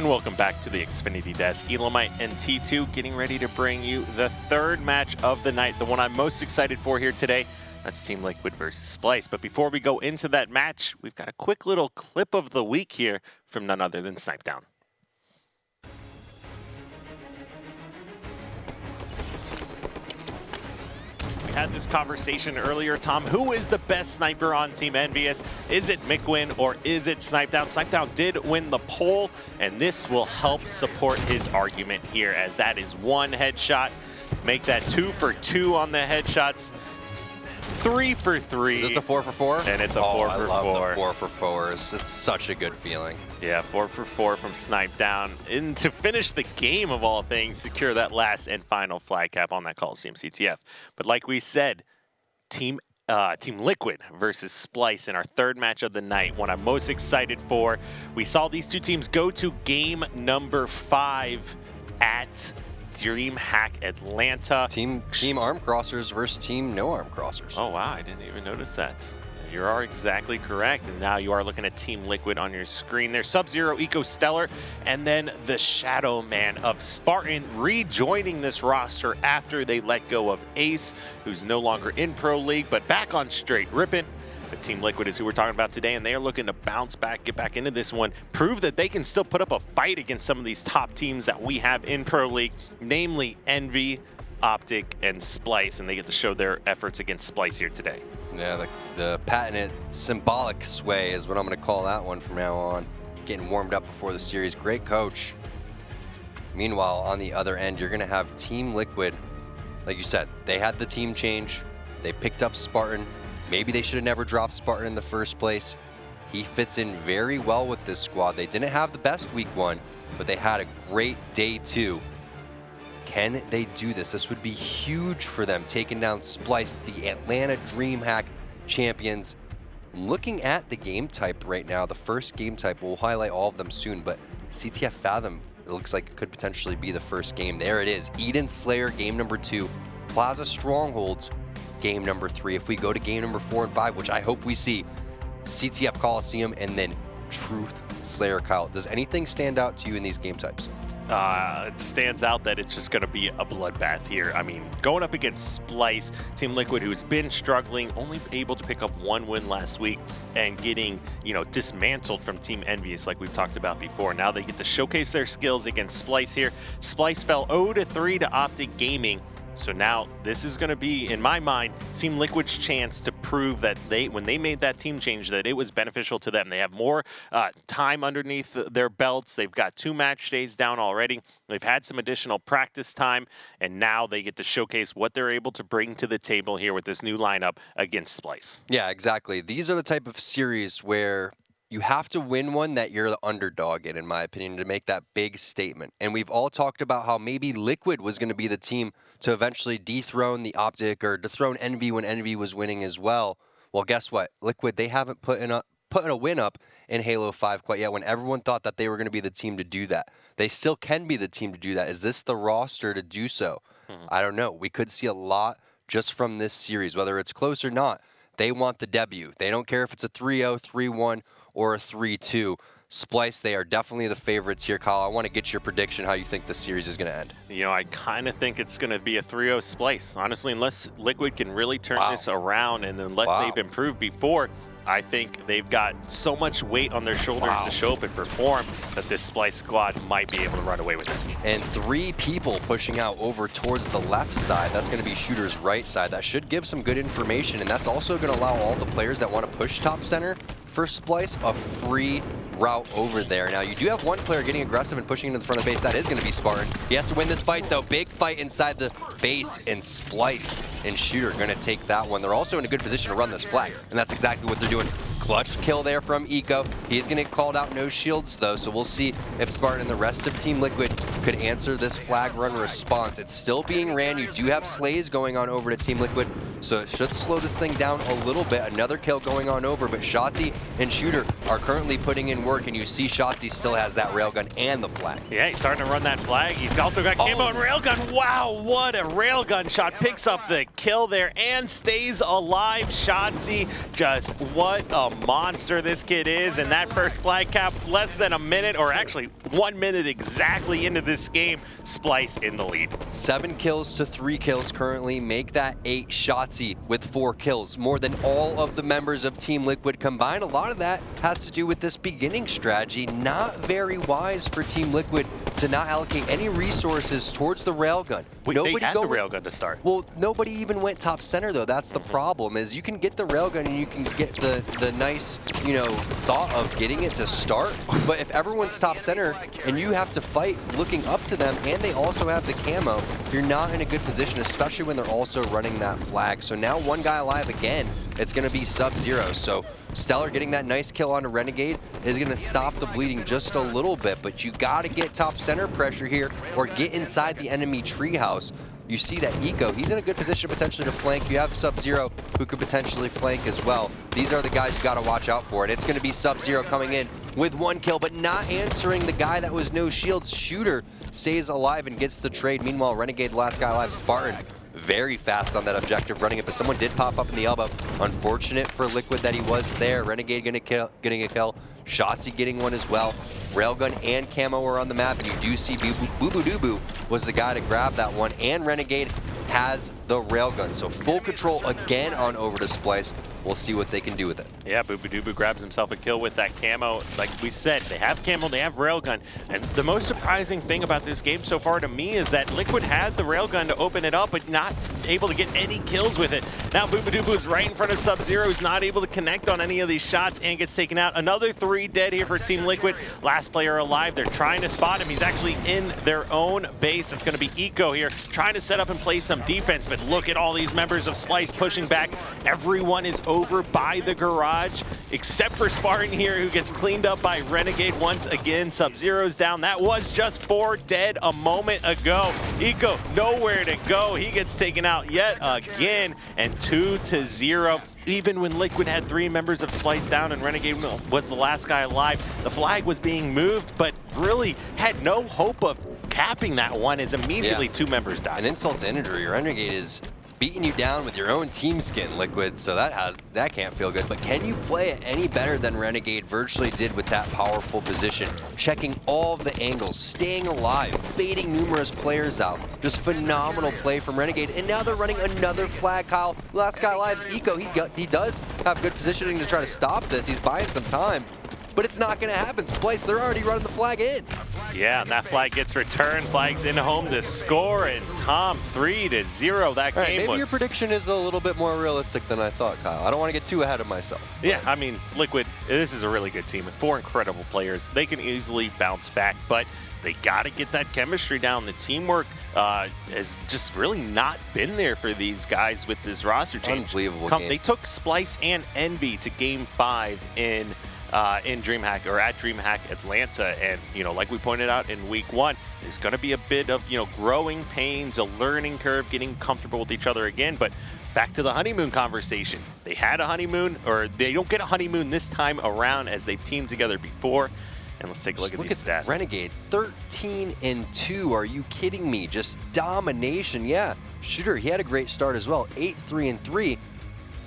And welcome back to the Xfinity Desk. Elamite and T2 getting ready to bring you the third match of the night, the one I'm most excited for here today. That's Team Liquid versus Splyce. But before we go into that match, we've got a quick little clip of the week here from none other than Snipedown. Had this conversation earlier, Tom. Who is the best sniper on Team Envious? Is it Mikwin or is it Snipedown? Snipedown did win the poll, and this will help support his argument here, as that is one headshot. Make that 2 for 2 on the headshots. 3 for 3. Is this a 4 for 4? And it's a 4 for 4. I love the 4 for 4s. It's such a good feeling. Yeah, 4 for 4 from Snipedown. And to finish the game, of all things, secure that last and final flag cap on that Coliseum CTF. But like we said, Team Liquid versus Splyce in our third match of the night, one I'm most excited for. We saw these two teams go to game number 5 at DreamHack Atlanta. Team Arm Crossers versus Team No Arm Crossers. Oh, wow, I didn't even notice that. You are exactly correct. And now you are looking at Team Liquid on your screen there. Sub-Zero, Eco Stellar, and then the Shadow Man of Spartan rejoining this roster after they let go of Ace, who's no longer in Pro League, but back on straight ripping. But Team Liquid is who we're talking about today, and they are looking to bounce back, get back into this one, prove that they can still put up a fight against some of these top teams that we have in Pro League, namely Envy, Optic, and Splyce, and they get to show their efforts against Splyce here today. Yeah, the patented symbolic sway is what I'm going to call that one from now on. Getting warmed up before the series. Great coach. Meanwhile, on the other end, you're going to have Team Liquid. Like you said, they had the team change. They picked up Spartan. Maybe they should have never dropped Spartan in the first place. He fits in very well with this squad. They didn't have the best week 1, but they had a great day 2. Can they do this? This would be huge for them, taking down Splyce, the Atlanta DreamHack champions. I'm looking at the game type right now. The first game type, we'll highlight all of them soon, but CTF Fathom, it looks like it could potentially be the first game. There it is. Eden Slayer, game number 2. Plaza Strongholds, game number 3. If we go to game number 4 and 5, which I hope we see, CTF Coliseum, and then Truth Slayer. Kyle, does anything stand out to you in these game types? It stands out that it's just going to be a bloodbath here. I mean, going up against Splyce, Team Liquid, who's been struggling, only able to pick up 1 win last week, and getting, dismantled from Team Envious, like we've talked about before. Now they get to showcase their skills against Splyce here. Splyce fell 0-3 to Optic Gaming. So now this is going to be, in my mind, Team Liquid's chance to prove that when they made that team change, that it was beneficial to them. They have more time underneath their belts. They've got 2 match days down already. They've had some additional practice time, and now they get to showcase what they're able to bring to the table here with this new lineup against Splyce. Yeah, exactly. These are the type of series where you have to win one that you're the underdog in my opinion, to make that big statement. And we've all talked about how maybe Liquid was going to be the team to eventually dethrone the Optic or dethrone Envy when Envy was winning as well. Well, guess what? Liquid, they haven't put in a win up in Halo 5 quite yet, when everyone thought that they were going to be the team to do that. They still can be the team to do that. Is this the roster to do so? I don't know. We could see a lot just from this series, whether it's close or not. They want the debut. They don't care if it's a 3-0, 3-1, or a 3-2. Splyce, they are definitely the favorites here. Kyle, I want to get your prediction how you think the series is going to end. I kind of think it's going to be a 3-0 Splyce. Honestly, unless Liquid can really turn this around, and unless they've improved before, I think they've got so much weight on their shoulders to show up and perform that this Splyce squad might be able to run away with it. And 3 people pushing out over towards the left side. That's going to be Shooter's right side. That should give some good information, and that's also going to allow all the players that want to push top center for Splyce a free route over there. Now, you do have one player getting aggressive and pushing into the front of the base. That is going to be Spartan. He has to win this fight, though. Big fight inside the base, and Splyce and Shooter going to take that one. They're also in a good position to run this flag, and that's exactly what they're doing. Clutch kill there from Eco. He's going to get called out, no shields, though, so we'll see if Spartan and the rest of Team Liquid could answer this flag run response. It's still being ran. You do have slays going on over to Team Liquid, So it should slow this thing down a little bit. Another kill going on over, but Shotzzy and Shooter are currently putting in work, and you see Shotzzy still has that railgun and the flag. Yeah, he's starting to run that flag. He's also got camo and railgun. Wow, what a railgun shot. Picks up the kill there and stays alive. Shotzzy, just what a monster this kid is. And that first flag cap, less than a minute, or actually 1 minute exactly into this game. Splyce in the lead. 7 kills to 3 kills currently. Make that 8. Shotzzy with 4 kills. More than all of the members of Team Liquid combined. A lot of that has to do with this beginning strategy. Not very wise for Team Liquid to not allocate any resources towards the railgun. Wait, they had the railgun to start. Well, nobody even went top center though. That's the problem, is you can get the railgun and you can get the nice, you know, thought of getting it to start. But if everyone's top center and you have to fight looking up to them and they also have the camo, you're not in a good position, especially when they're also running that flag. So now one guy alive again. It's going to be Sub-Zero. So Stellar getting that nice kill on a Renegade is going to stop the bleeding just a little bit, but you got to get top center pressure here or get inside the enemy treehouse. You see that Eco, he's in a good position potentially to flank. You have Sub-Zero who could potentially flank as well. These are the guys you got to watch out for, and it's going to be Sub-Zero coming in with 1 kill, but not answering the guy that was no shields. Shooter stays alive and gets the trade. Meanwhile, Renegade, the last guy alive, Spartan, very fast on that objective, running it, but someone did pop up in the elbow. Unfortunate for Liquid that he was there. Renegade getting a kill. Shotzzy getting one as well. Railgun and camo are on the map, and you do see Boo was the guy to grab that one, and Renegade has the railgun. So full control again on over to Splyce. We'll see what they can do with it. Yeah, Boo grabs himself a kill with that camo. Like we said, they have camo, they have railgun. And the most surprising thing about this game so far to me is that Liquid had the railgun to open it up, but not able to get any kills with it. Now Boo is right in front of Sub-Zero, who's not able to connect on any of these shots and gets taken out. Another 3 dead here for Team Liquid. Last player alive. They're trying to spot him. He's actually in their own base. It's going to be Eco here, trying to set up and play some defense, but look at all these members of Splyce pushing back. Everyone is over by the garage, except for Spartan here, who gets cleaned up by Renegade once again. Sub-Zero's down. That was just 4 dead a moment ago. Eco, nowhere to go. He gets taken out yet again, and 2-0. Even when Liquid had 3 members of Splyce down and Renegade was the last guy alive, the flag was being moved, but really had no hope of capping that one, as immediately 2 members died. An insult to injury. Renegade is beating you down with your own team skin, Liquid, so that can't feel good. But can you play it any better than Renegade virtually did with that powerful position? Checking all of the angles, staying alive, baiting numerous players out. Just phenomenal play from Renegade. And now they're running another flag, Kyle. Last guy alive is Eco. He does have good positioning to try to stop this. He's buying some time, but it's not going to happen. Splyce, they're already running the flag in. Yeah, and that flag gets returned. Flag's in home to score, and Tom 3-0. That game maybe was... your prediction is a little bit more realistic than I thought, Kyle. I don't want to get too ahead of myself. Yeah, I mean, Liquid, this is a really good team with 4 incredible players. They can easily bounce back, but they got to get that chemistry down. The teamwork has just really not been there for these guys with this roster change. Unbelievable game. They took Splyce and Envy to Game 5 in DreamHack, or at DreamHack Atlanta, and like we pointed out in week 1, there's going to be a bit of growing pains, a learning curve, getting comfortable with each other again. But back to the honeymoon conversation, they had a honeymoon, or they don't get a honeymoon this time around, as they've teamed together before. And let's take a look at these stats. Renegade 13-2. Are you kidding me? Just domination. Yeah, Shooter, he had a great start as well, 8-3-3.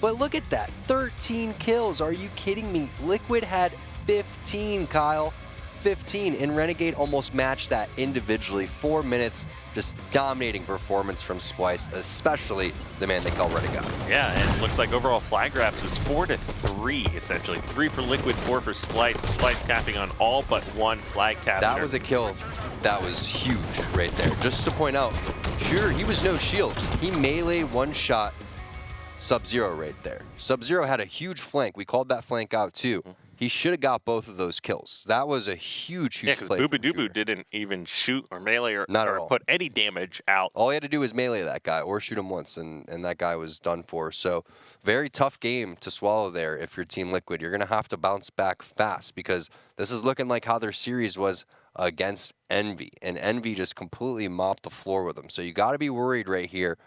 But look at that, 13 kills. Are you kidding me? Liquid had 15, Kyle. 15, and Renegade almost matched that individually. 4 minutes, just dominating performance from Splyce, especially the man they call Renegade. Yeah, and it looks like overall flag grabs was 4-3, essentially. 3 for Liquid, 4 for Splyce. Splyce capping on all but 1 flag cap. That was a kill that was huge right there. Just to point out, Shooter, he was no shields. He melee one-shot Sub-Zero right there. Sub-Zero had a huge flank. We called that flank out too. He should have got both of those kills. That was a huge play. Yeah, because Boo didn't even shoot or melee or put any damage out. All he had to do was melee that guy or shoot him once, and that guy was done for. So very tough game to swallow there if you're Team Liquid. You're going to have to bounce back fast, because this is looking like how their series was against Envy. And Envy just completely mopped the floor with them. So you got to be worried right here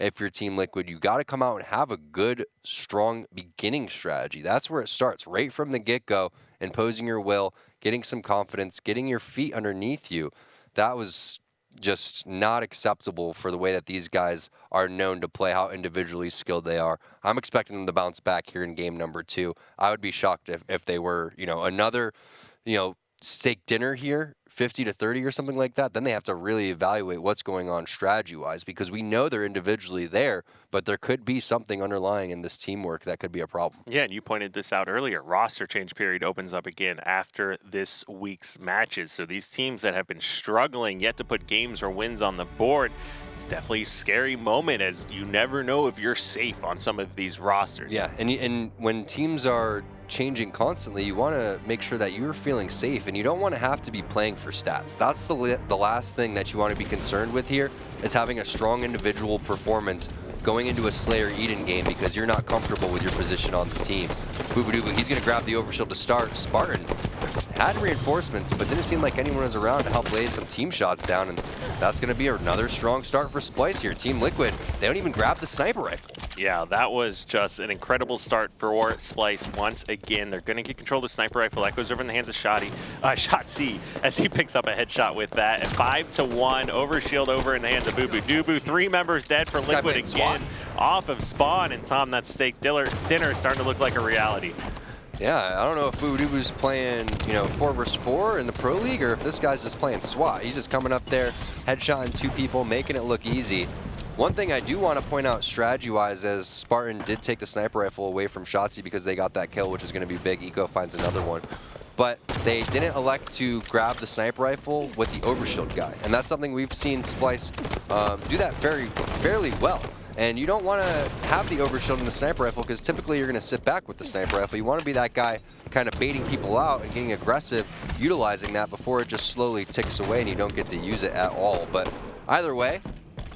if you're Team Liquid. You got to come out and have a good, strong beginning strategy. That's where it starts, right from the get-go, imposing your will, getting some confidence, getting your feet underneath you. That was just not acceptable for the way that these guys are known to play, how individually skilled they are. I'm expecting them to bounce back here in game number 2. I would be shocked if they were, another, steak dinner here, 50-30 or something like that. Then they have to really evaluate what's going on strategy-wise, because we know they're individually there, but there could be something underlying in this teamwork that could be a problem. Yeah, and you pointed this out earlier. Roster change period opens up again after this week's matches. So these teams that have been struggling yet to put games or wins on the board, it's definitely a scary moment, as you never know if you're safe on some of these rosters. Yeah, and when teams are changing constantly, you want to make sure that you're feeling safe, and you don't want to have to be playing for stats. That's the last thing that you want to be concerned with here, is having a strong individual performance going into a Slayer Eden game because you're not comfortable with your position on the team. Boobadooboo, he's going to grab the overshield to start. Spartan had reinforcements, but didn't seem like anyone was around to help lay some team shots down, and that's going to be another strong start for Splyce here. Team Liquid, they don't even grab the sniper rifle. Yeah, that was just an incredible start for Splyce. Once again, they're going to get control of the sniper rifle. That goes over in the hands of Shotzi, as he picks up a headshot with that. And 5-1, overshield over in the hands of Boobadooboo. 3 members dead for Liquid again, off of spawn. And Tom, that steak dinner is starting to look like a reality. Yeah, I don't know if Boobadooboo's playing, 4 versus 4 in the Pro League, or if this guy's just playing SWAT. He's just coming up there, headshotting 2 people, making it look easy. One thing I do want to point out strategy-wise, as Spartan did take the sniper rifle away from Shotzi because they got that kill, which is going to be big. Eco finds another one. But they didn't elect to grab the sniper rifle with the overshield guy. And that's something we've seen Splyce do that fairly well. And you don't want to have the overshield and the sniper rifle, because typically you're going to sit back with the sniper rifle. You want to be that guy kind of baiting people out and getting aggressive, utilizing that before it just slowly ticks away and you don't get to use it at all. But either way,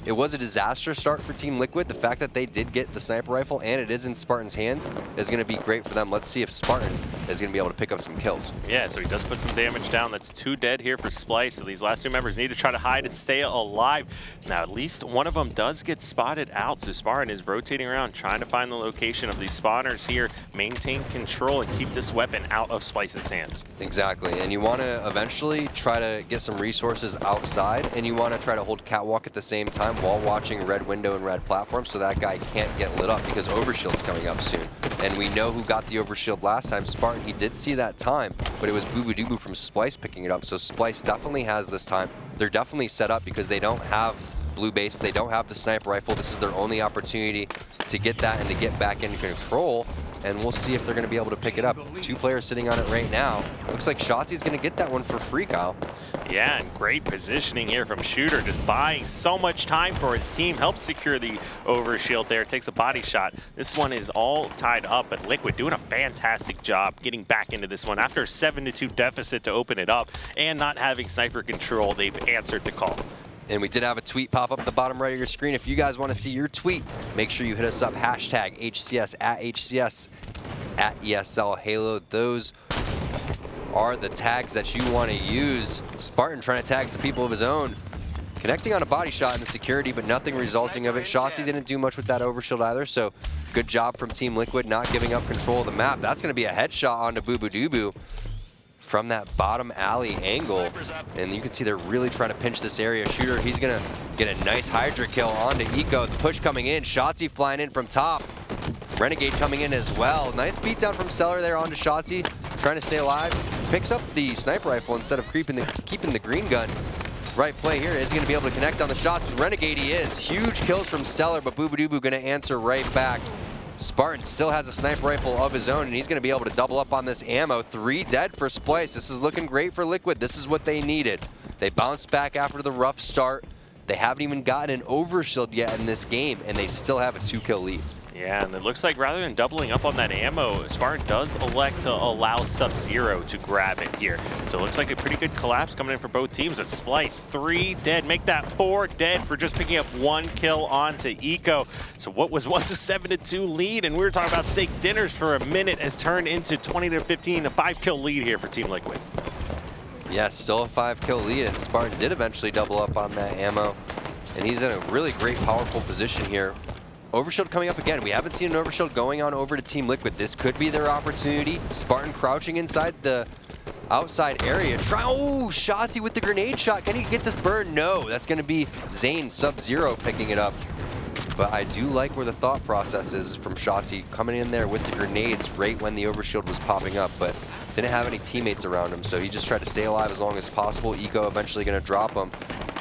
it was a disastrous start for Team Liquid. The fact that they did get the sniper rifle and it is in Spartan's hands is going to be great for them. Let's see if Spartan is going to be able to pick up some kills. Yeah, so he does put some damage down. That's 2 dead here for Splyce. So these last 2 members need to try to hide and stay alive. Now, at least one of them does get spotted out. So Spartan is rotating around, trying to find the location of these spawners here, maintain control, and keep this weapon out of Splyce's hands. Exactly, and you want to eventually try to get some resources outside, and you want to try to hold catwalk at the same time while watching red window and red platform, so that guy can't get lit up, because overshield's coming up soon. And we know who got the overshield last time. Spartan, he did see that time, but it was Boobadooboo from Splyce picking it up. So Splyce definitely has this time. They're definitely set up because they don't have blue base, they don't have the sniper rifle. This is their only opportunity to get that and to get back into control. And we'll see if they're going to be able to pick it up. 2 players sitting on it right now. Looks like Shotzi's going to get that one for free, Kyle. Yeah, and great positioning here from Shooter, just buying so much time for his team. Helps secure the overshield there, takes a body shot. This one is all tied up, but Liquid doing a fantastic job getting back into this one. After a 7-2 deficit to open it up and not having sniper control, they've answered the call. And we did have a tweet pop up at the bottom right of your screen. If you guys want to see your tweet, make sure you hit us up, hashtag HCS, at HCS, at ESL Halo. Those are the tags that you want to use. Spartan trying to tag some people of his own. Connecting on a body shot in the security, but nothing resulting of it. Shotzi didn't do much with that overshield either, so good job from Team Liquid not giving up control of the map. That's going to be a headshot onto Boobadooboo from that bottom alley angle, and you can see they're really trying to pinch this area. Shooter, he's gonna get a nice Hydra kill onto Eco. The push coming in, Shotzi flying in from top. Renegade coming in as well. Nice beatdown from Stellar there onto Shotzi, trying to stay alive. Picks up the sniper rifle instead of keeping the green gun. Right play here. Is he gonna be able to connect on the shots with Renegade? He is. Huge kills from Stellar, but Boobadooboo gonna answer right back. Spartan still has a sniper rifle of his own, and he's going to be able to double up on this ammo. 3 dead for Splyce. This is looking great for Liquid. This is what they needed. They bounced back after the rough start. They haven't even gotten an overshield yet in this game, and they still have a 2-kill lead. Yeah, and it looks like rather than doubling up on that ammo, Spartan does elect to allow Sub-Zero to grab it here. So it looks like a pretty good collapse coming in for both teams. With Splyce, 3 dead, make that 4 dead for just picking up 1 kill onto Eco. So what was once a 7-2 lead, and we were talking about steak dinners for a minute, has turned into 20-15, a 5-kill lead here for Team Liquid. Yeah, still a 5-kill lead, and Spartan did eventually double up on that ammo. and he's in a really great, powerful position here. Overshield coming up again. We haven't seen an overshield going on over to Team Liquid. This could be their opportunity. Spartan crouching inside the outside area. Oh, Shotzi with the grenade shot. Can he get this burn? No, that's going to be Zane Sub-Zero picking it up. But I do like where the thought process is from Shotzi coming in there with the grenades right when the overshield was popping up, but didn't have any teammates around him, so he just tried to stay alive as long as possible. Eco eventually going to drop him.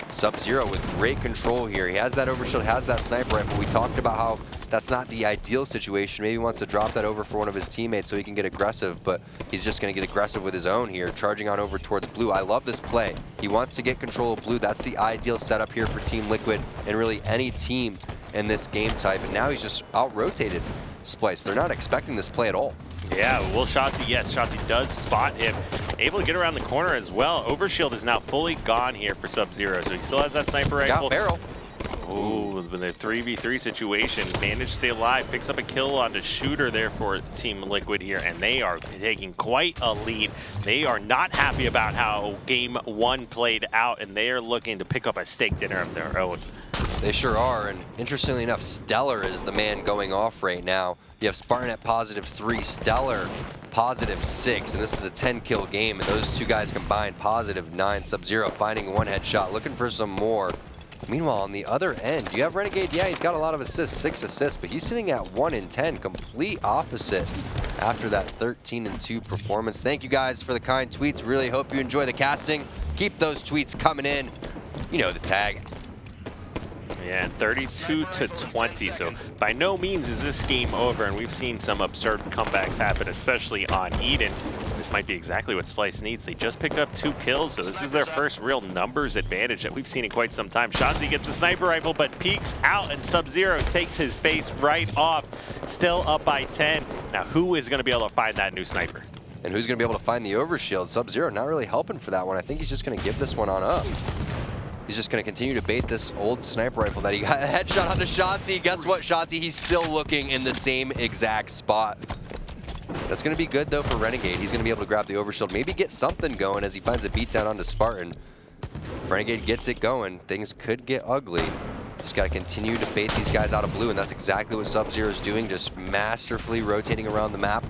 Sub-Zero with great control here. He has that overshield, has that sniper rifle. We talked about how that's not the ideal situation. Maybe he wants to drop that over for one of his teammates so he can get aggressive, but he's just going to get aggressive with his own here, charging on over towards blue. I love this play. He wants to get control of blue. That's the ideal setup here for Team Liquid and really any team in this game type. And now he's just out-rotated Splyce. They're not expecting this play at all. Yeah, will Shotzi, yes, Shotzi does spot him. Able to get around the corner as well. Overshield is now fully gone here for Sub-Zero, so he still has that sniper rifle. Got barrel. Ooh, with a 3v3 situation, managed to stay alive, picks up a kill on the shooter there for Team Liquid here, and they are taking quite a lead. They are not happy about how game one played out, and they are looking to pick up a steak dinner of their own. They sure are, and interestingly enough, Stellar is the man going off right now. You have Spartan at +3, Stellar +6, and this is a 10-kill game, and those two guys combined +9. Sub-Zero finding one headshot, looking for some more. Meanwhile, on the other end, you have Renegade. Yeah, he's got a lot of assists, 6 assists, but he's sitting at 1 in 10, complete opposite after that 13-2 performance. Thank you guys for the kind tweets. Really hope you enjoy the casting. Keep those tweets coming in. You know the tag. Yeah, 32-20, so by no means is this game over, and we've seen some absurd comebacks happen, especially on Eden. This might be exactly what Splyce needs. They just picked up 2 kills, so this is their first real numbers advantage that we've seen in quite some time. Shotzi gets a sniper rifle, but peeks out, and Sub-Zero takes his face right off. Still up by 10. Now, who is going to be able to find that new sniper? And who's going to be able to find the overshield? Sub-Zero not really helping for that one. I think he's just going to give this one on up. He's just going to continue to bait this old sniper rifle that he got a headshot onto Shotzi. Guess what, Shotzi? He's still looking in the same exact spot. That's going to be good, though, for Renegade. He's going to be able to grab the overshield, maybe get something going as he finds a beatdown onto Spartan. If Renegade gets it going, things could get ugly. Just got to continue to bait these guys out of blue, and that's exactly what Sub-Zero is doing, just masterfully rotating around the map.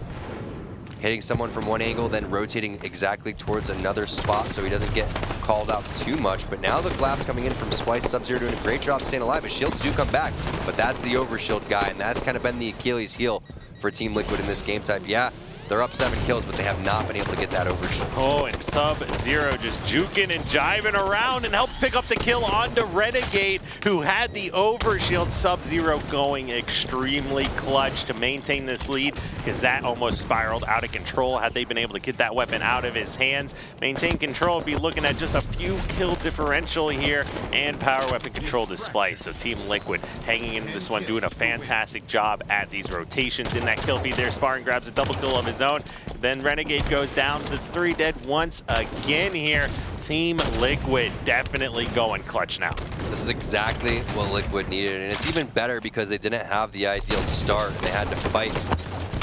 Hitting someone from one angle, then rotating exactly towards another spot so he doesn't get called out too much. But now the collapse coming in from Splyce. Sub-Zero doing a great job staying alive. His shields do come back, but that's the overshield guy, and that's kind of been the Achilles heel for Team Liquid in this game type. Yeah, they're up 7 kills, but they have not been able to get that overshield. Oh, and Sub-Zero just juking and jiving around and helps pick up the kill onto Renegade, who had the overshield. Sub-Zero going extremely clutch to maintain this lead, because that almost spiraled out of control. Had they been able to get that weapon out of his hands, maintain control, be looking at just a few kill differential here, and power weapon control to Splyce. So Team Liquid hanging in this one, doing a fantastic job at these rotations. In that kill feed there, Spartan grabs a double kill of his own. Then Renegade goes down, so it's 3 dead once again here. Team Liquid definitely going clutch now. This is exactly what Liquid needed, and it's even better because they didn't have the ideal start. They had to fight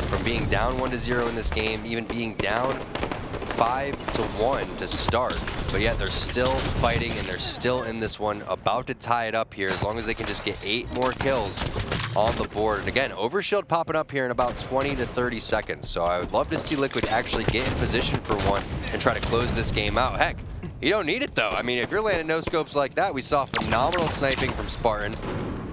from being down 1-0 in this game, even being down 5-1 to start, but yet they're still fighting and they're still in this one, about to tie it up here as long as they can just get 8 more kills on the board. And again, overshield popping up here in about 20 to 30 seconds, so I would love to see Liquid actually get in position for one and try to close this game out. Heck, you don't need it though. I mean, if you're landing no scopes like that, we saw phenomenal sniping from Spartan,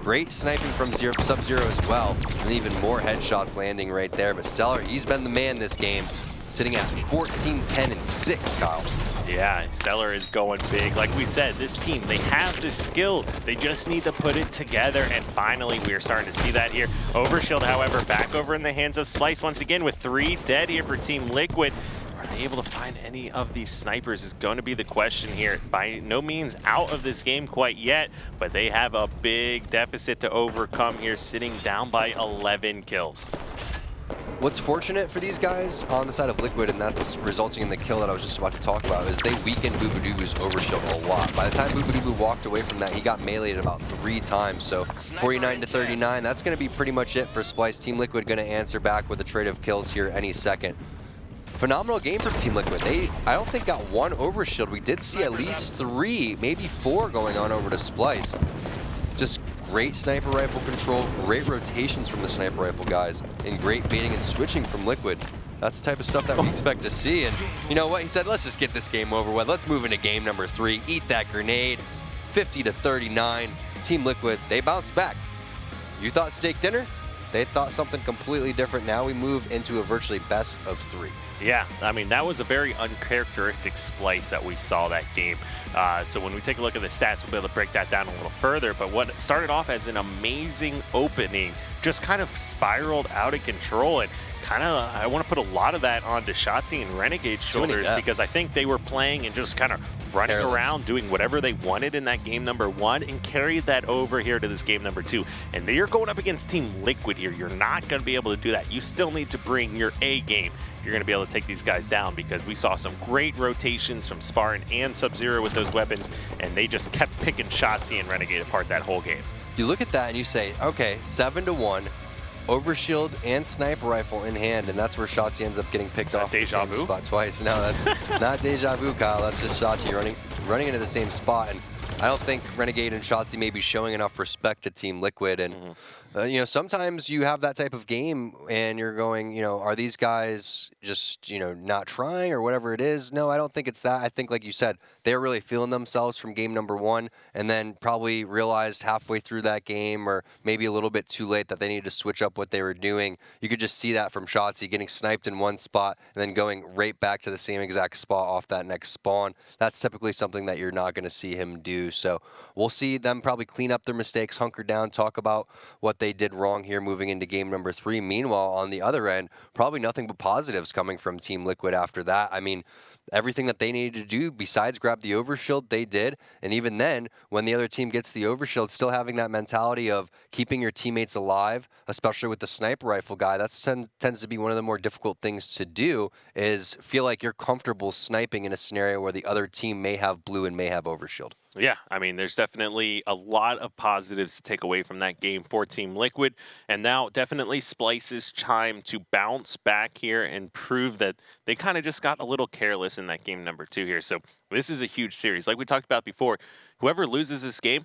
great sniping from Sub-Zero as well, and even more headshots landing right there. But Stellar, he's been the man this game, sitting at 14, 10, and 6, Kyle. Yeah, Stellar is going big. Like we said, this team, they have the skill. They just need to put it together, and finally we are starting to see that here. Overshield, however, back over in the hands of Splyce once again with 3 dead here for Team Liquid. Are they able to find any of these snipers is going to be the question here. By no means out of this game quite yet, but they have a big deficit to overcome here, sitting down by 11 kills. What's fortunate for these guys on the side of Liquid, and that's resulting in the kill that I was just about to talk about, is they weakened Boobadooboo's overshield a lot. By the time Boobadooboo walked away from that, he got meleeed about 3 times. So 49 to 39, that's going to be pretty much it for Splyce. Team Liquid going to answer back with a trade of kills here any second. Phenomenal game for Team Liquid. They, I don't think, got 1 overshield. We did see at least 3, maybe 4 going on over to Splyce. just great sniper rifle control, great rotations from the sniper rifle guys, and great baiting and switching from Liquid. That's the type of stuff that we expect to see. And you know what? He said, let's just get this game over with. Let's move into game number 3. Eat that grenade. 50-39. Team Liquid, they bounced back. You thought steak dinner? They thought something completely different. Now we move into a virtually best of 3. Yeah, I mean, that was a very uncharacteristic Splyce that we saw that game. So when we take a look at the stats, we'll be able to break that down a little further. But what started off as an amazing opening just kind of spiraled out of control. And kind of, I want to put a lot of that onto Shotzi and Renegade's shoulders, because I think they were playing and just kind of running around, doing whatever they wanted in that game number 1, and carried that over here to this game number 2. And you're going up against Team Liquid here. You're not going to be able to do that. You still need to bring your A game. You're going to be able to take these guys down, because we saw some great rotations from Spartan and Sub-Zero with those weapons, and they just kept picking Shotzi and Renegade apart that whole game. You look at that and you say, okay, 7-1, overshield and sniper rifle in hand, and that's where Shotzi ends up getting picked off in the same spot twice. No, that's not deja vu, Kyle. That's just Shotzi running into the same spot. And I don't think Renegade and Shotzi may be showing enough respect to Team Liquid. And you know, sometimes you have that type of game and you're going, you know, are these guys just, you know, not trying or whatever it is? No, I don't think it's that. I think, like you said, they're really feeling themselves from game number 1, and then probably realized halfway through that game, or maybe a little bit too late, that they needed to switch up what they were doing. You could just see that from Shotzi getting sniped in one spot and then going right back to the same exact spot off that next spawn. That's typically something that you're not going to see him do. So we'll see them probably clean up their mistakes, hunker down, talk about what they did wrong here moving into game number 3. Meanwhile, on the other end, probably nothing but positives coming from Team Liquid after that. I mean, everything that they needed to do besides grab the overshield, they did. And even then, when the other team gets the overshield, still having that mentality of keeping your teammates alive, especially with the sniper rifle guy, that tends to be one of the more difficult things to do, is feel like you're comfortable sniping in a scenario where the other team may have blue and may have overshield. Yeah, I mean, there's definitely a lot of positives to take away from that game for Team Liquid. And now definitely Splyce's time to bounce back here and prove that they kind of just got a little careless in that game number 2 here. So this is a huge series. Like we talked about before, whoever loses this game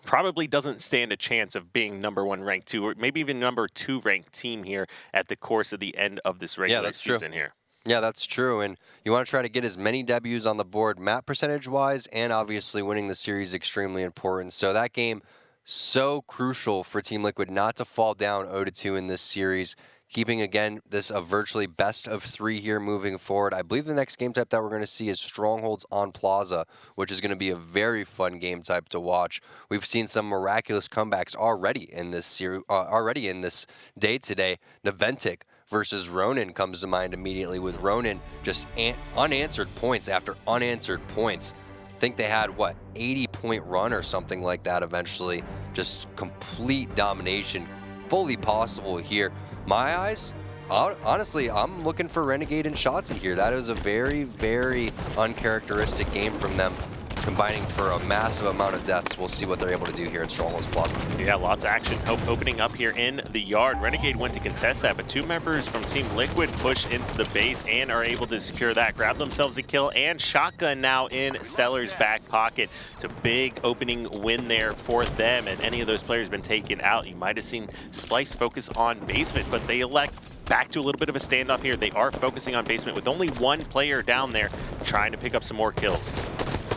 probably doesn't stand a chance of being number 1 ranked 2, or maybe even number 2 ranked team here at the course of the end of this regular season here. Yeah, that's true, and you want to try to get as many W's on the board map percentage-wise, and obviously winning the series is extremely important. So that game, so crucial for Team Liquid not to fall down 0-2 in this series, keeping, again, this a virtually best of 3 here moving forward. I believe the next game type that we're going to see is Strongholds on Plaza, which is going to be a very fun game type to watch. We've seen some miraculous comebacks already in this series, already in this day today. Naventic versus Ronin comes to mind immediately, with Ronin just unanswered points after unanswered points. I think they had, what, 80-point run or something like that eventually. Just complete domination, fully possible here. My eyes, honestly, I'm looking for Renegade and Shotzi here. That is a very, very uncharacteristic game from them, combining for a massive amount of deaths. We'll see what they're able to do here at Strongholds Plaza. Yeah, lots of action opening up here in the yard. Renegade went to contest that, but 2 members from Team Liquid push into the base and are able to secure that, grab themselves a kill, and Shotgun now in Stellar's back pocket. It's a big opening win there for them, and any of those players been taken out. You might have seen Splyce focus on basement, but they elect back to a little bit of a standoff here. They are focusing on basement with only 1 player down there trying to pick up some more kills.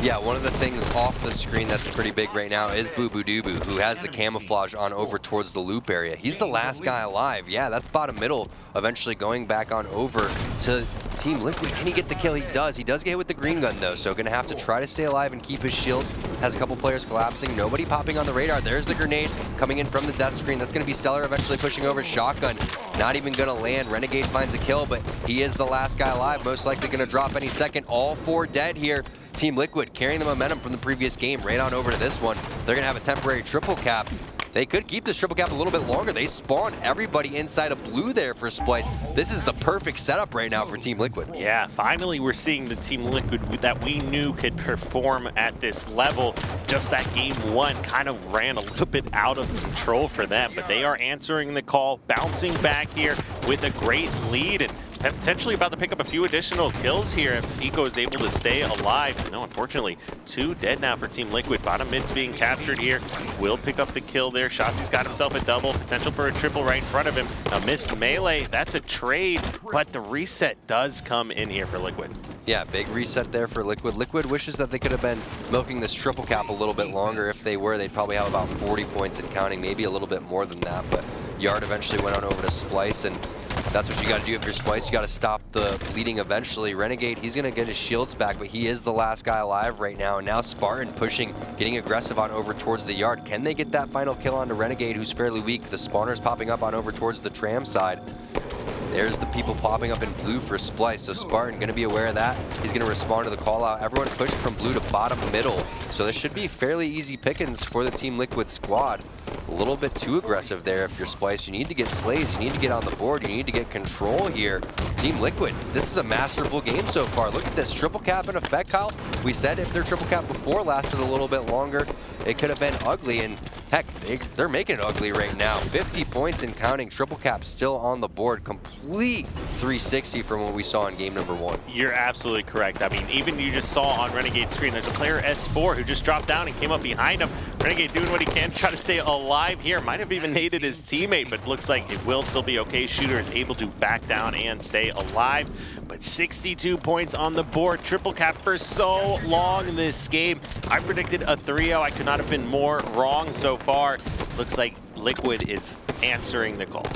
Yeah, one of the things off the screen that's pretty big right now is Boo Boo Doo Boo, who has the camouflage on over towards the loop area. He's the last guy alive. Yeah, that's bottom middle, eventually going back on over to Team Liquid. Can he get the kill? He does. He does get hit with the green gun, though, so going to have to try to stay alive and keep his shields. Has a couple players collapsing. Nobody popping on the radar. There's the grenade coming in from the death screen. That's going to be Stellar eventually pushing over. Shotgun not even going to land. Renegade finds a kill, but he is the last guy alive. Most likely going to drop any second. All 4 dead here. Team Liquid carrying the momentum from the previous game right on over to this one. They're going to have a temporary triple cap. They could keep this triple cap a little bit longer. They spawned everybody inside of blue there for Splyce. This is the perfect setup right now for Team Liquid. Yeah, finally we're seeing the Team Liquid that we knew could perform at this level. Just that game 1 kind of ran a little bit out of control for them, but they are answering the call, bouncing back here with a great lead, and potentially about to pick up a few additional kills here if Eco is able to stay alive. No, unfortunately, 2 dead now for Team Liquid. Bottom mid's being captured here. Will pick up the kill there. Shotzi's got himself a double. Potential for a triple right in front of him. A missed melee. That's a trade, but the reset does come in here for Liquid. Yeah, big reset there for Liquid. Liquid wishes that they could have been milking this triple cap a little bit longer. If they were, they'd probably have about 40 points and counting, maybe a little bit more than that. But Yard eventually went on over to Splyce, and that's what you got to do if you're Splyce. You got to stop the bleeding eventually. Renegade, he's going to get his shields back, but he is the last guy alive right now. And now Spartan pushing, getting aggressive on over towards the Yard. Can they get that final kill onto Renegade, who's fairly weak? The spawner's popping up on over towards the tram side. There's the people popping up in blue for Splyce, so Spartan going to be aware of that. He's going to respond to the call out. Everyone pushed from blue to bottom middle, so this should be fairly easy pickings for the Team Liquid squad. A little bit too aggressive there if you're Splyce. You need to get slays, you need to get on the board, you need to get control here. Team Liquid, this is a masterful game so far. Look at this triple cap in effect, Kyle. We said if their triple cap before lasted a little bit longer, it could have been ugly, and heck, they're making it ugly right now. 50 points and counting, triple cap still on the board. Complete 360 from what we saw in game number 1. You're absolutely correct. I mean, even you just saw on Renegade's screen, there's a player S4 who just dropped down and came up behind him. Renegade doing what he can, try to stay alive here. Might have even naded his teammate, but looks like it will still be okay. Shooter is able to back down and stay alive. But 62 points on the board. Triple cap for so long in this game. I predicted a 3-0. I could not have been more wrong so far. Looks like Liquid is answering the call.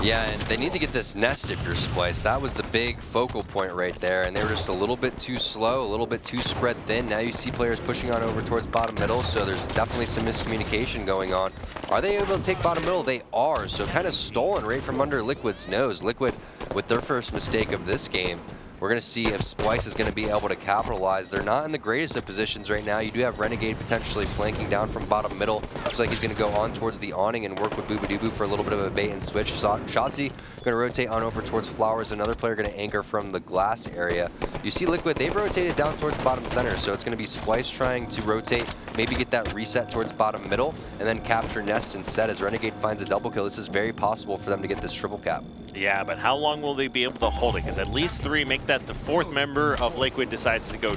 Yeah, and they need to get this nest if you're Splyce. That was the big focal point right there, and they were just a little bit too slow, a little bit too spread thin. Now you see players pushing on over towards bottom middle, so there's definitely some miscommunication going on. Are they able to take bottom middle? They are, so kind of stolen right from under Liquid's nose. Liquid, with their first mistake of this game, we're going to see if Splyce is going to be able to capitalize. They're not in the greatest of positions right now. You do have Renegade potentially flanking down from bottom middle. Looks like he's going to go on towards the awning and work with Boobadooboo for a little bit of a bait and switch. Shotzi going to rotate on over towards Flowers. Another player going to anchor from the glass area. You see Liquid, they've rotated down towards bottom center, so it's going to be Splyce trying to rotate, maybe get that reset towards bottom middle, and then capture Nest instead as Renegade finds a double kill. This is very possible for them to get this triple cap. Yeah, but how long will they be able to hold it? Because at least 3 make that the 4th member of Liquid decides to go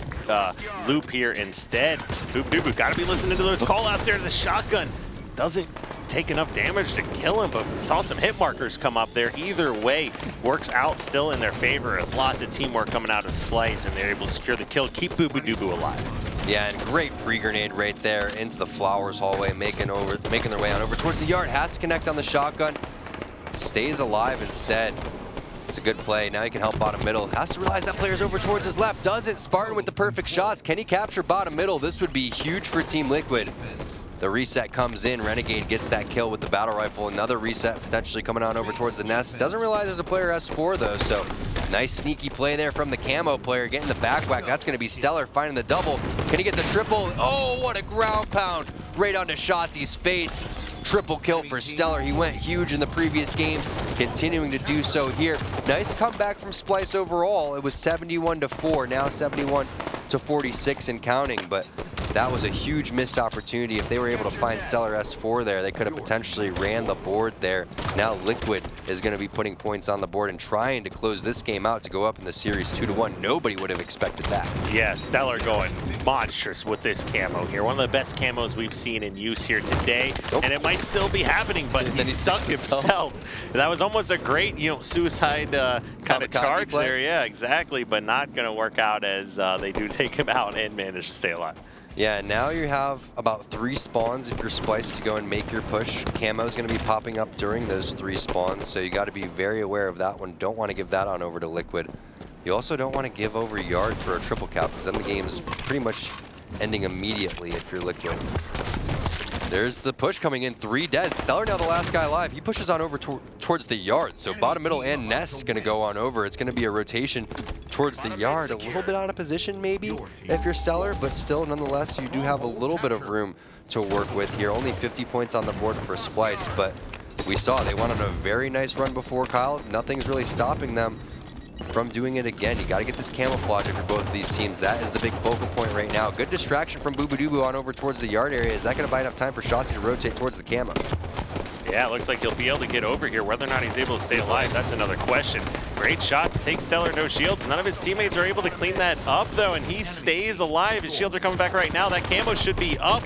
loop here instead. Boobadooboo got to be listening to those call-outs there. The shotgun doesn't take enough damage to kill him, but we saw some hit markers come up there. Either way, works out still in their favor as lots of teamwork coming out of Splyce, and they're able to secure the kill, keep Boobadooboo alive. Yeah, and great pre-grenade right there into the Flowers hallway, making their way on over towards the Yard. Has to connect on the shotgun. Stays alive instead. It's a good play. Now he can help bottom middle. Has to realize that player's over towards his left. Doesn't. Spartan with the perfect shots. Can he capture bottom middle? This would be huge for Team Liquid. The reset comes in. Renegade gets that kill with the battle rifle. Another reset potentially coming on over towards the nest. Doesn't realize there's a player S4 though, so nice sneaky play there from the camo player. Getting the back whack. That's going to be Stellar finding the double. Can he get the triple? Oh, what a ground pound right onto Shotzi's face. Triple kill for Stellar. He went huge in the previous game, continuing to do so here. Nice comeback from Splyce overall. It was 71-4, now 71-46 and counting, but that was a huge missed opportunity. If they were able to find Stellar S4 there, they could have potentially ran the board there. Now Liquid is going to be putting points on the board and trying to close this game out to go up in the series 2-1. Nobody would have expected that. Yeah, Stellar going monstrous with this camo here. One of the best camos we've seen in use here today. Nope. And it might still be happening, but he stuck himself. That was almost a great, suicide kind of charge there. Yeah, exactly, but not going to work out as they do take him out and manage to stay alive. Yeah, now you have about 3 spawns if you're Splyce to go and make your push. Camo is going to be popping up during those 3 spawns, so you got to be very aware of that one. Don't want to give that on over to Liquid. You also don't want to give over Yard for a triple cap, because then the game's pretty much ending immediately if you're Liquid. There's the push coming in, 3 dead. Stellar now the last guy alive. He pushes on over towards the Yard. So bottom, middle, and Nest is going to go on over. It's going to be a rotation towards the Yard. A little bit out of position maybe if you're Stellar, but still nonetheless you do have a little bit of room to work with here. Only 50 points on the board for Splyce, but we saw they went on a very nice run before, Kyle. Nothing's really stopping them from doing it again. You got to get this camouflage for both of these teams. That is the big focal point right now. Good distraction from Boobadooboo on over towards the Yard area. Is that going to buy enough time for Shotzi to rotate towards the camo? Yeah, it looks like he'll be able to get over here. Whether or not he's able to stay alive, that's another question. Great shots, take Stellar, no shields. None of his teammates are able to clean that up, though, and he stays alive. His shields are coming back right now. That camo should be up.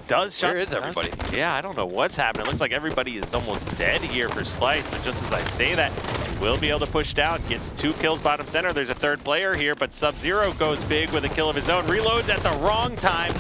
Does Where is everybody? Yeah, I don't know what's happening. It looks like everybody is almost dead here for Splyce, but just as I say that, he will be able to push down. Gets 2 kills bottom center. There's a third player here, but Sub-Zero goes big with a kill of his own. Reloads at the wrong time.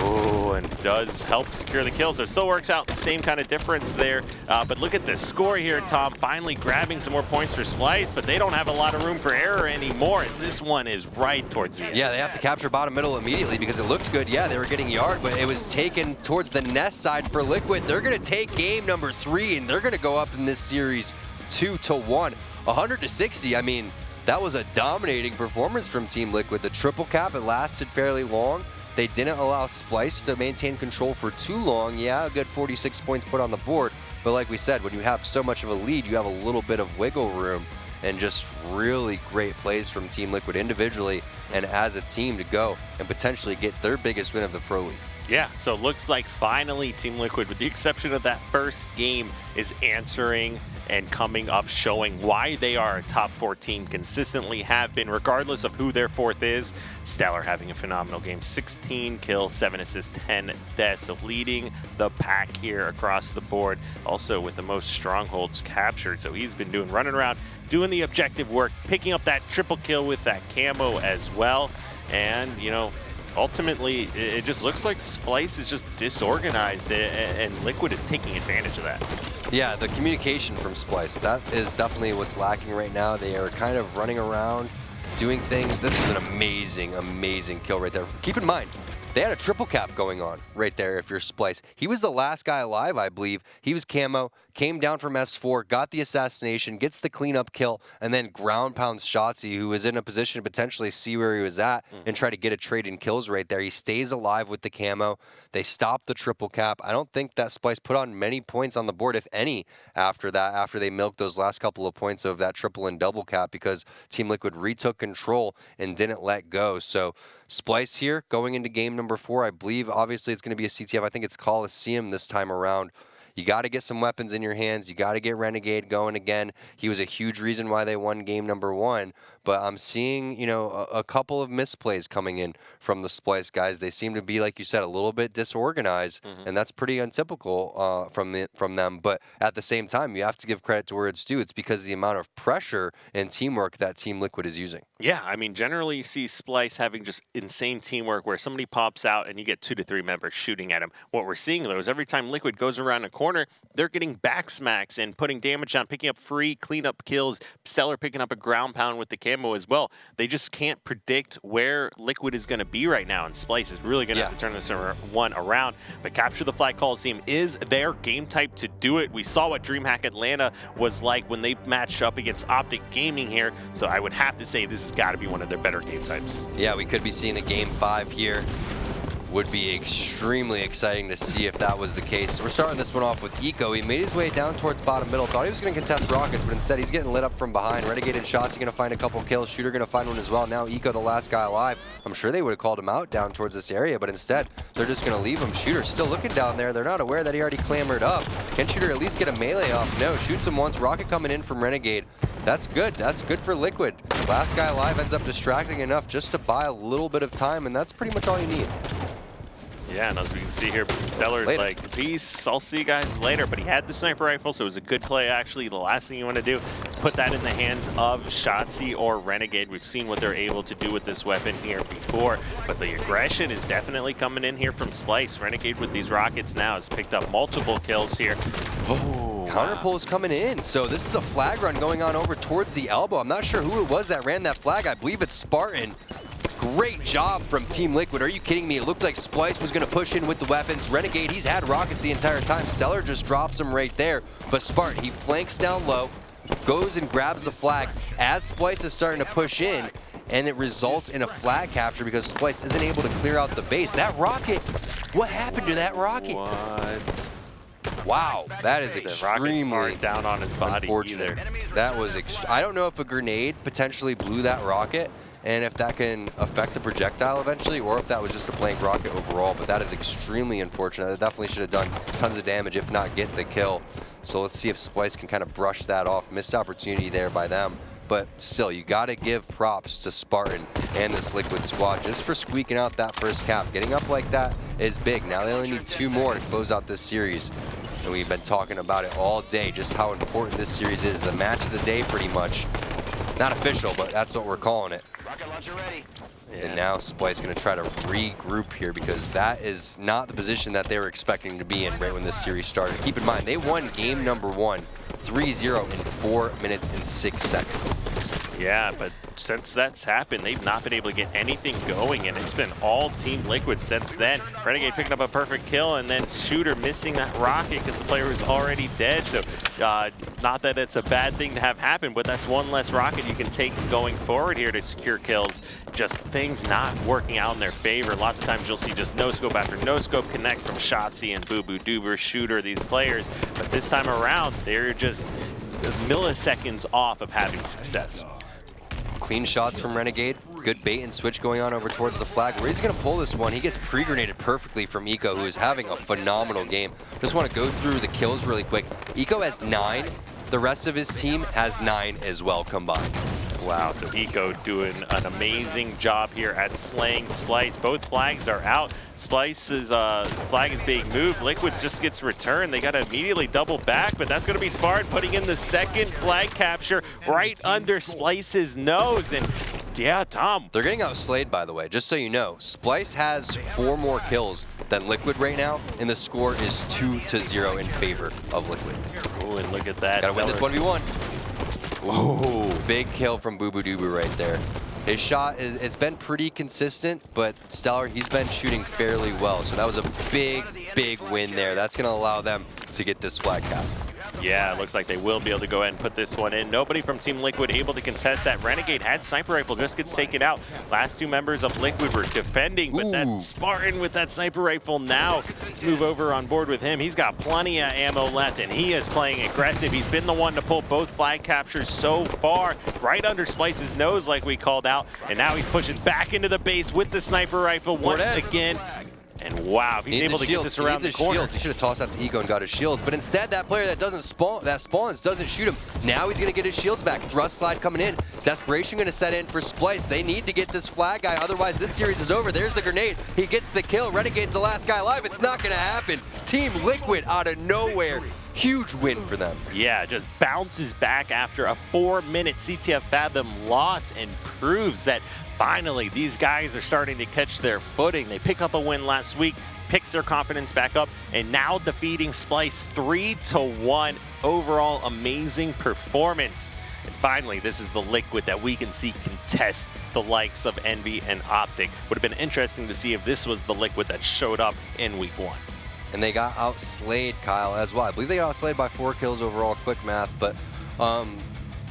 Oh, and does help secure the kill, so it still works out the same kind of difference there. But look at the score here, Tom. Finally grabbing some more points for Splyce, but they don't have a lot of room for error anymore, as this one is right towards the end. Yeah, they have to capture bottom middle immediately because it looked good. Yeah, they were getting yard, but it was taken towards the nest side for Liquid. They're going to take game number 3, and they're going to go up in this series 2-1. 100-60, I mean, that was a dominating performance from Team Liquid. The triple cap, it lasted fairly long. They didn't allow Splyce to maintain control for too long. Yeah, a good 46 points put on the board. But like we said, when you have so much of a lead, you have a little bit of wiggle room, and just really great plays from Team Liquid individually and as a team to go and potentially get their biggest win of the Pro League. Yeah, so it looks like finally Team Liquid, with the exception of that first game, is answering and coming up, showing why they are a top 4 team, consistently have been, regardless of who their fourth is. Stellar having a phenomenal game, 16 kills, 7 assists, 10 deaths, so leading the pack here across the board, also with the most strongholds captured. So he's been running around, doing the objective work, picking up that triple kill with that camo as well. And, you know, ultimately, it just looks like Splyce is just disorganized, and Liquid is taking advantage of that. Yeah, the communication from Splyce, that is definitely what's lacking right now. They are kind of running around, doing things. This was an amazing, amazing kill right there. Keep in mind, they had a triple cap going on right there if you're Splyce. He was the last guy alive, I believe. He was camo, came down from S4, got the assassination, gets the cleanup kill, and then ground pounds Shotzi, who was in a position to potentially see where he was at and try to get a trade in kills right there. He stays alive with the camo. They stopped the triple cap. I don't think that Splyce put on many points on the board, if any, after that, after they milked those last couple of points of that triple and double cap, because Team Liquid retook control and didn't let go. So Splyce here going into game number 4, I believe obviously it's going to be a CTF. I think it's Coliseum this time around. You got to get some weapons in your hands. You got to get Renegade going again. He was a huge reason why they won game number 1. But I'm seeing, you know, a couple of misplays coming in from the Splyce guys. They seem to be, like you said, a little bit disorganized, and that's pretty untypical from them. But at the same time, you have to give credit to where it's due. It's because of the amount of pressure and teamwork that Team Liquid is using. Yeah, I mean, generally you see Splyce having just insane teamwork where somebody pops out and you get 2 to 3 members shooting at him. What we're seeing, though, is every time Liquid goes around a corner, they're getting back smacks and putting damage down, picking up free cleanup kills, Stellar picking up a ground pound with the camo as well. They just can't predict where Liquid is going to be right now, and Splyce is really going to have to turn this one around. But Capture the Flag Coliseum is their game type to do it. We saw what DreamHack Atlanta was like when they matched up against Optic Gaming here, so I would have to say this has got to be one of their better game types. Yeah, we could be seeing a game 5 here. Would be extremely exciting to see if that was the case. We're starting this one off with Eco. He made his way down towards bottom middle. Thought he was going to contest rockets, but instead he's getting lit up from behind. Renegade and Shots, he's going to find a couple kills. Shooter going to find one as well. Now Eco, the last guy alive. I'm sure they would have called him out down towards this area, but instead they're just going to leave him. Shooter still looking down there. They're not aware that he already clambered up. Can Shooter at least get a melee off? No, shoots him once. Rocket coming in from Renegade. That's good. That's good for Liquid. Last guy alive ends up distracting enough just to buy a little bit of time, and that's pretty much all you need. Yeah, and as we can see here, Stellar's like, peace, I'll see you guys later. But he had the sniper rifle, so it was a good play, actually. The last thing you want to do is put that in the hands of Shotzi or Renegade. We've seen what they're able to do with this weapon here before, but the aggression is definitely coming in here from Splyce. Renegade with these rockets now has picked up multiple kills here. Oh, counterpull is coming in. So this is a flag run going on over towards the elbow. I'm not sure who it was that ran that flag. I believe it's Spartan. Great job from Team Liquid. Are you kidding me? It looked like Splyce was going to push in with the weapons. Renegade, he's had rockets the entire time. Stellar just drops him right there. But Spartan, he flanks down low, goes and grabs the flag as Splyce is starting to push in, and it results in a flag capture because Splyce isn't able to clear out the base. That rocket, what happened to that rocket? What? Wow, that is extremely down on his body unfortunate. That was I don't know if a grenade potentially blew that rocket and if that can affect the projectile eventually, or if that was just a blank rocket overall. But that is extremely unfortunate. That definitely should have done tons of damage, if not get the kill. So let's see if Splyce can kind of brush that off. Missed opportunity there by them. But still, you got to give props to Spartan and this Liquid squad just for squeaking out that first cap. Getting up like that is big. Now they only need 2 more to close out this series. And we've been talking about it all day, just how important this series is. The match of the day, pretty much. Not official, but that's what we're calling it. Rocket launcher ready. Yeah. And now Splyce going to try to regroup here, because that is not the position that they were expecting to be in right when this series started. Keep in mind, they won game number 1, 3-0 in 4 minutes and 6 seconds. Yeah, but since that's happened, they've not been able to get anything going, and it's been all Team Liquid since then. Renegade picking up a perfect kill, and then Shooter missing that rocket because the player was already dead. So not that it's a bad thing to have happen, but that's one less rocket you can take going forward here to secure kills. Just things not working out in their favor. Lots of times you'll see just no-scope after no-scope connect from Shotzzy and Boo Boo Doober, Shooter, these players. But this time around, they're just milliseconds off of having success. Clean shots from Renegade. Good bait and switch going on over towards the flag. Where he's going to pull this one. He gets pre-grenaded perfectly from Eco, who is having a phenomenal game. Just want to go through the kills really quick. Eco has 9. The rest of his team has 9 as well combined. Wow, so Eco doing an amazing job here at slaying Splyce. Both flags are out. Splyce's flag is being moved. Liquid's just gets returned. They got to immediately double back, but that's going to be smart, putting in the second flag capture right under Splyce's nose. And yeah, Tom. They're getting outslayed, by the way, just so you know. Splyce has 4 more kills than Liquid right now, and the score is 2-0 in favor of Liquid. Oh, and look at that. Gotta win this 1v1. Ooh, big kill from Boo Boo Doober right there. His shot, it's been pretty consistent, but Stellar, he's been shooting fairly well. So that was a big, big win there. That's going to allow them to get this flag cap. Yeah, it looks like they will be able to go ahead and put this one in. Nobody from Team Liquid able to contest that. Renegade had sniper rifle, just gets taken out. Last 2 members of Liquid were defending, but that Spartan with that sniper rifle now. Let's move over on board with him. He's got plenty of ammo left, and he is playing aggressive. He's been the one to pull both flag captures so far, right under Splyce's nose like we called out, and now he's pushing back into the base with the sniper rifle once again. And wow, he's able to get this around the corner. Shields. He should have tossed out to Eco and got his shields, but instead that player that doesn't spawn, that spawns, doesn't shoot him. Now he's gonna get his shields back. Thrust slide coming in. Desperation gonna set in for Splyce. They need to get this flag guy, otherwise this series is over. There's the grenade. He gets the kill. Renegade's the last guy alive. It's not gonna happen. Team Liquid out of nowhere. Huge win for them. Yeah, just bounces back after a 4-minute CTF Fathom loss and proves that finally these guys are starting to catch their footing. They pick up a win last week, picks their confidence back up, and now defeating Splyce 3-1. Overall, amazing performance. And finally, this is the Liquid that we can see contest the likes of Envy and Optic. Would have been interesting to see if this was the Liquid that showed up in week 1. And they got outslayed, Kyle, as well. I believe they got outslayed by 4 kills overall, quick math, but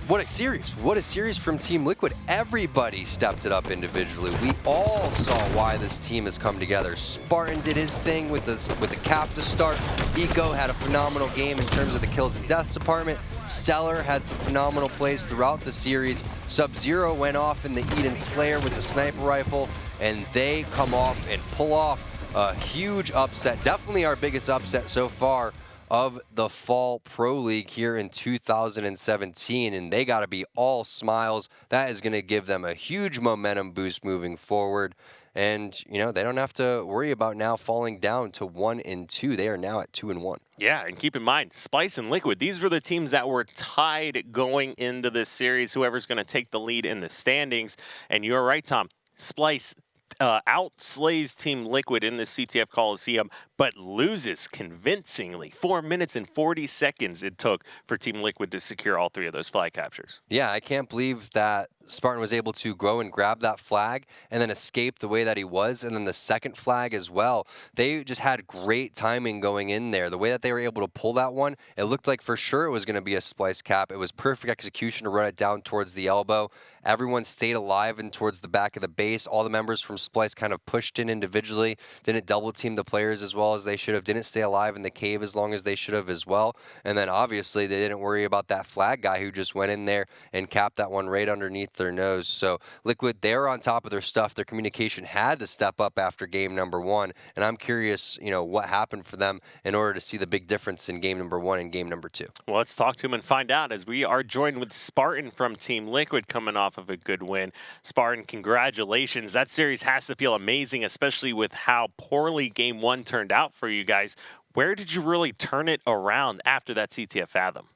what a series. What a series from Team Liquid. Everybody stepped it up individually. We all saw why this team has come together. Spartan did his thing with the cap to start. Eco had a phenomenal game in terms of the kills and deaths department. Stellar had some phenomenal plays throughout the series. Sub-Zero went off in the Eden Slayer with the sniper rifle, and they come off and pull off a huge upset. Definitely our biggest upset so far of the Fall Pro League here in 2017, and they got to be all smiles. That is going to give them a huge momentum boost moving forward, and you know, they don't have to worry about now falling down to 1-2. They are now at 2-1. Yeah, and keep in mind, Splyce and Liquid, these were the teams that were tied going into this series. Whoever's going to take the lead in the standings, and you're right, Tom. Splyce outslays Team Liquid in the CTF Coliseum, but loses convincingly. 4 minutes and 40 seconds it took for Team Liquid to secure all 3 of those flag captures. Yeah, I can't believe that Spartan was able to grow and grab that flag and then escape the way that he was, and then the second flag as well. They just had great timing going in there. The way that they were able to pull that one, it looked like for sure it was going to be a Splyce cap. It was perfect execution to run it down towards the elbow. Everyone stayed alive and towards the back of the base. All the members from Splyce kind of pushed in individually, didn't double team the players as well as they should have, didn't stay alive in the cave as long as they should have as well. And then obviously they didn't worry about that flag guy who just went in there and capped that one right underneath underneath their nose. So Liquid, they're on top of their stuff. Their communication had to step up after game number 1, and I'm curious, what happened for them in order to see the big difference in game number 1 and game number 2. Well, let's talk to him and find out as we are joined with Spartan from Team Liquid coming off of a good win. Spartan, congratulations. That series has to feel amazing, especially with how poorly game 1 turned out for you guys. Where did you really turn it around after that CTF Fathom?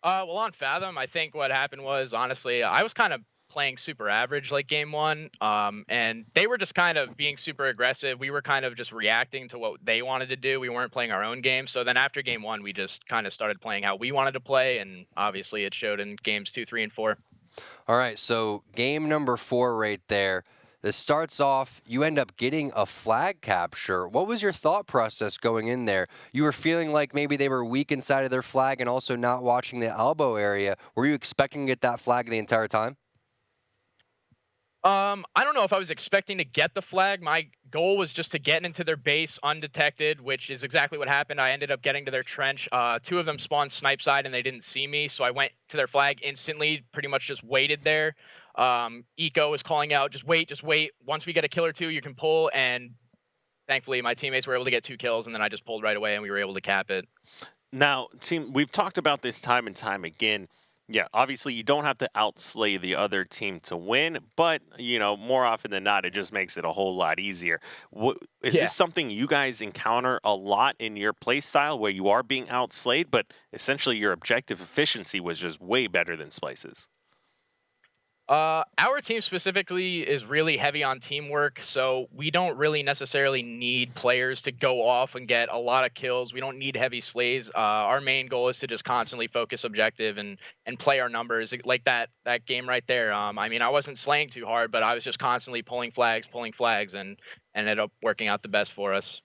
Well, on Fathom, I think what happened was, honestly, I was kind of playing super average like game 1, and they were just kind of being super aggressive. We were kind of just reacting to what they wanted to do. We weren't playing our own game. So then after game 1, we just kind of started playing how we wanted to play, and obviously it showed in games 2, 3, and 4. All right, so game number 4 right there. This starts off, you end up getting a flag capture. What was your thought process going in there? You were feeling like maybe they were weak inside of their flag and also not watching the elbow area. Were you expecting to get that flag the entire time? I don't know if I was expecting to get the flag. My goal was just to get into their base undetected, which is exactly what happened. I ended up getting to their trench. 2 of them spawned snipe side and they didn't see me, so I went to their flag instantly, pretty much just waited there. Eco was calling out, just wait. Once we get a kill or 2, you can pull, and thankfully my teammates were able to get 2 kills, and then I just pulled right away and we were able to cap it. Now, team, we've talked about this time and time again. Yeah, obviously you don't have to outslay the other team to win, but, more often than not, it just makes it a whole lot easier. Is this something you guys encounter a lot in your play style where you are being outslayed, but essentially your objective efficiency was just way better than Splyce's? Our team specifically is really heavy on teamwork, so we don't really necessarily need players to go off and get a lot of kills. We don't need heavy slays. Our main goal is to just constantly focus objective and play our numbers like that game right there. I mean, I wasn't slaying too hard, but I was just constantly pulling flags, and ended up working out the best for us.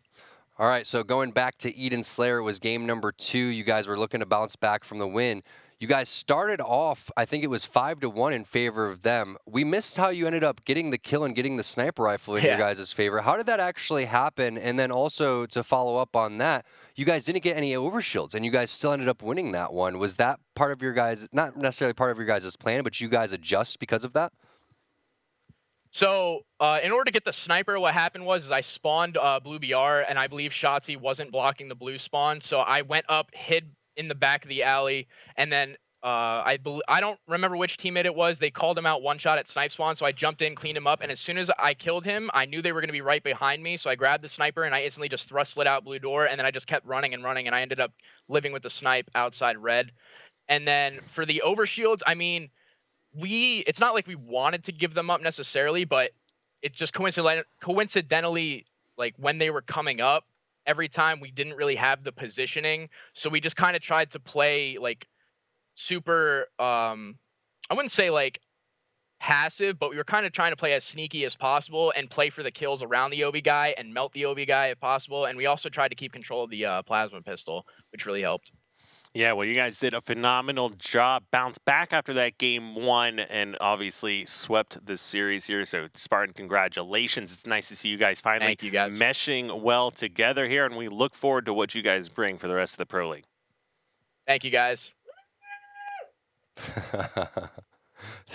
All right, so going back to Eden Slayer was game number 2. You guys were looking to bounce back from the win. You guys started off, I think it was 5-1 in favor of them. We missed how you ended up getting the kill and getting the sniper rifle in your guys' favor. How did that actually happen? And then also to follow up on that, you guys didn't get any overshields, and you guys still ended up winning that one. Was that part of your guys, not necessarily part of your guys' plan, but you guys adjust because of that? So, in order to get the sniper, what happened was I spawned blue BR, and I believe Shotzi wasn't blocking the blue spawn. So I went up, hid in the back of the alley, and then I don't remember which teammate it was. They called him out one shot at snipe spawn, so I jumped in, cleaned him up, and as soon as I killed him, I knew they were going to be right behind me, so I grabbed the sniper, and I instantly just thrust slid out blue door, and then I just kept running, and I ended up living with the snipe outside red. And then for the overshields, I mean, it's not like we wanted to give them up necessarily, but it just coincidentally, like when they were coming up, every time we didn't really have the positioning, so we just kind of tried to play like super I wouldn't say like passive, but we were kind of trying to play as sneaky as possible and play for the kills around the OB guy and melt the OB guy if possible, and we also tried to keep control of the plasma pistol, which really helped. Yeah, well, you guys did a phenomenal job. Bounced back after that game 1 and obviously swept the series here. So, Spartan, congratulations. It's nice to see you guys finally meshing well together here, and we look forward to what you guys bring for the rest of the Pro League. Thank you, guys.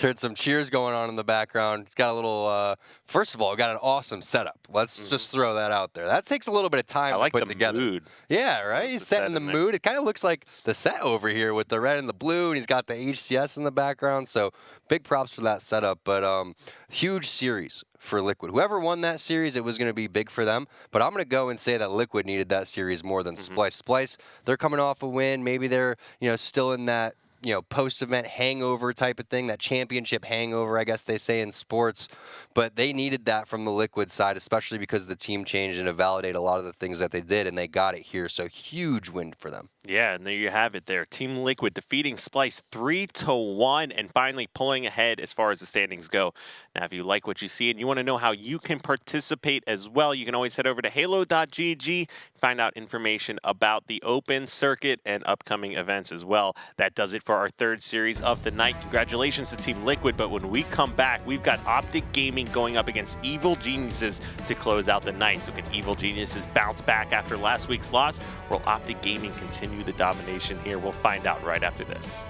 Heard some cheers going on in the background. It's got a little, first of all, got an awesome setup. Let's just throw that out there. That takes a little bit of time to put together. Mood. Yeah, right? He's setting the mood. It kind of looks like the set over here with the red and the blue, and he's got the HCS in the background. So big props for that setup. But huge series for Liquid. Whoever won that series, it was going to be big for them. But I'm going to go and say that Liquid needed that series more than Splyce. Splyce, they're coming off a win. Maybe they're still in that post-event hangover type of thing, that championship hangover, I guess they say in sports. But they needed that from the Liquid side, especially because the team changed and to validate a lot of the things that they did, and they got it here. So huge win for them. Yeah, and there you have it there. Team Liquid defeating Splyce 3-1 and finally pulling ahead as far as the standings go. Now, if you like what you see and you want to know how you can participate as well, you can always head over to halo.gg, find out information about the open circuit and upcoming events as well. That does it for our 3rd series of the night. Congratulations to Team Liquid, but when we come back, we've got Optic Gaming going up against Evil Geniuses to close out the night. So can Evil Geniuses bounce back after last week's loss? Will Optic Gaming continue the domination here? We'll find out right after this.